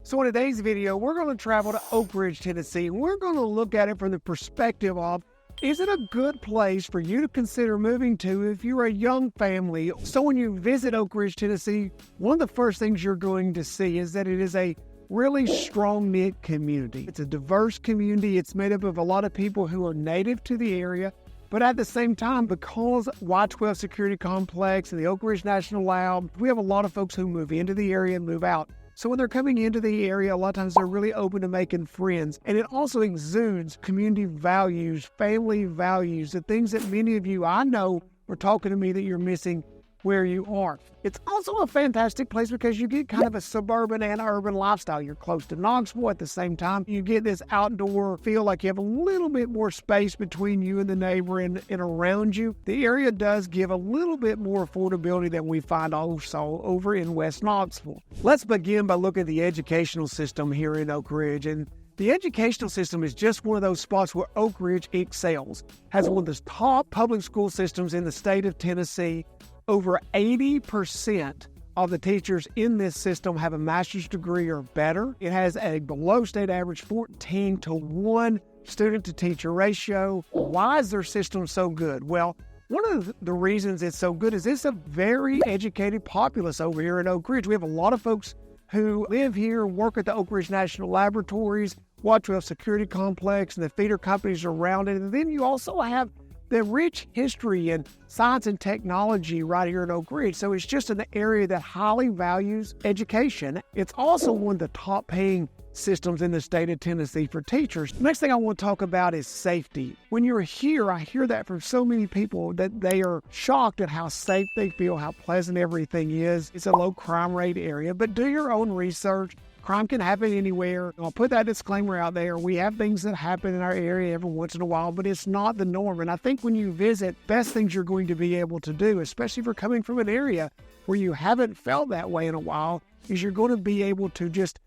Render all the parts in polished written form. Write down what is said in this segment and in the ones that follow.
So in today's video, we're going to travel to Oak Ridge, Tennessee, and we're going to look at it from the perspective of, is it a good place for you to consider moving to if you're a young family? So when you visit Oak Ridge, Tennessee, one of the first things you're going to see is that it is a really strong-knit community. It's a diverse community. It's made up of a lot of people who are native to the area, but at the same time, because Y-12 Security Complex and the Oak Ridge National Lab, we have a lot of folks who move into the area and move out. So when they're coming into the area, a lot of times they're really open to making friends. And it also exudes community values, family values, the things that many of you I know are talking to me that you're missing where you are. It's also a fantastic place because you get kind of a suburban and urban lifestyle. You're close to Knoxville at the same time. You get this outdoor feel like you have a little bit more space between you and the neighbor and around you. The area does give a little bit more affordability than we find also over in West Knoxville. Let's begin by looking at the educational system here in Oak Ridge. And the educational system is just one of those spots where Oak Ridge excels. Has one of the top public school systems in the state of Tennessee. Over 80% of the teachers in this system have a master's degree or better. It has a below state average 14-to-1 student-to-teacher ratio. Why is their system so good? Well, one of the reasons it's so good is it's a very educated populace over here in Oak Ridge. We have a lot of folks who live here, work at the Oak Ridge National Laboratories, Y-12 Security Complex, and the feeder companies around it. And then you also have the rich history and science and technology right here in Oak Ridge. So it's just an area that highly values education. It's also one of the top paying systems in the state of Tennessee for teachers. The next thing I want to talk about is safety. When you're here, I hear that from so many people that they are shocked at how safe they feel, how pleasant everything is. It's a low crime rate area, but do your own research. Crime can happen anywhere. I'll put that disclaimer out there. We have things that happen in our area every once in a while, but it's not the norm. And I think when you visit, best things you're going to be able to do, especially if you're coming from an area where you haven't felt that way in a while, is you're going to be able to just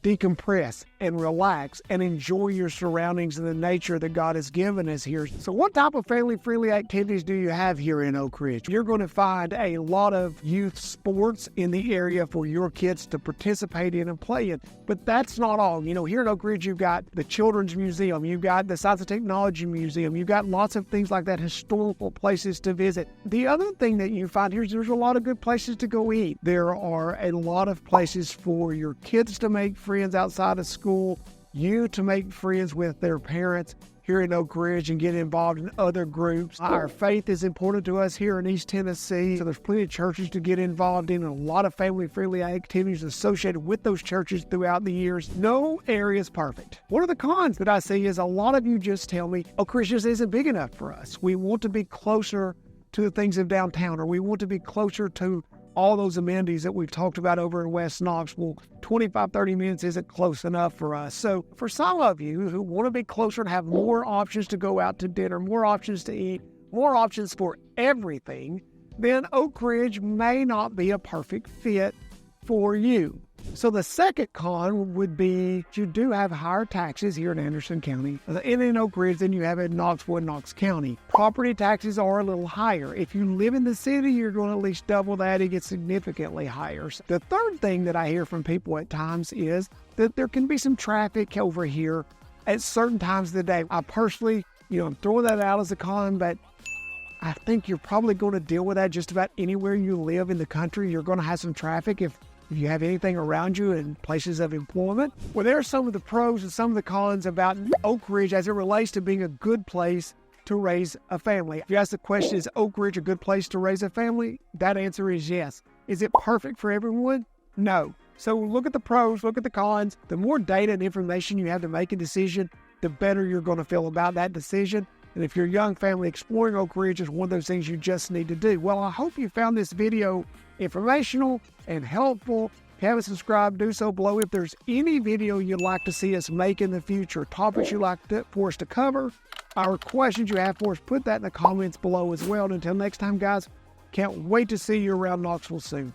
decompress and relax and enjoy your surroundings and the nature that God has given us here. So what type of family-friendly activities do you have here in Oak Ridge? You're going to find a lot of youth sports in the area for your kids to participate in and play in. But that's not all. You know, here in Oak Ridge, you've got the Children's Museum, you've got the Science and Technology Museum, you've got lots of things like that, historical places to visit. The other thing that you find here is there's a lot of good places to go eat. There are a lot of places for your kids to make friends outside of school, you to make friends with their parents here in Oak Ridge and get involved in other groups. Our faith is important to us here in East Tennessee, so there's plenty of churches to get involved in and a lot of family-friendly activities associated with those churches throughout the years. No area is perfect. One of the cons that I see is a lot of you just tell me, Oak Ridge just isn't big enough for us. We want to be closer to the things of downtown, or we want to be closer to all those amenities that we've talked about over in West Knoxville. 25-30 minutes isn't close enough for us. So for some of you who want to be closer and have more options to go out to dinner, more options to eat, more options for everything, then Oak Ridge may not be a perfect fit for you. So the second con would be you do have higher taxes here in Anderson County and in Oak Ridge than you have in Knoxville and Knox County. Property taxes are a little higher. If you live in the city, you're going to at least double that. It gets significantly higher. The third thing that I hear from people at times is that there can be some traffic over here at certain times of the day. I personally, I'm throwing that out as a con, but I think you're probably going to deal with that just about anywhere you live in the country. You're going to have some traffic if you have anything around you in places of employment. Well, there are some of the pros and some of the cons about Oak Ridge as it relates to being a good place to raise a family. If you ask the question, is Oak Ridge a good place to raise a family? That answer is yes. Is it perfect for everyone? No. So look at the pros, look at the cons. The more data and information you have to make a decision, the better you're going to feel about that decision. And if you're a young family, exploring Oak Ridge is one of those things you just need to do. Well, I hope you found this video informational and helpful. If you haven't subscribed, do so below. If there's any video you'd like to see us make in the future, topics you'd like for us to cover, or questions you have for us, put that in the comments below as well. And until next time, guys, can't wait to see you around Knoxville soon.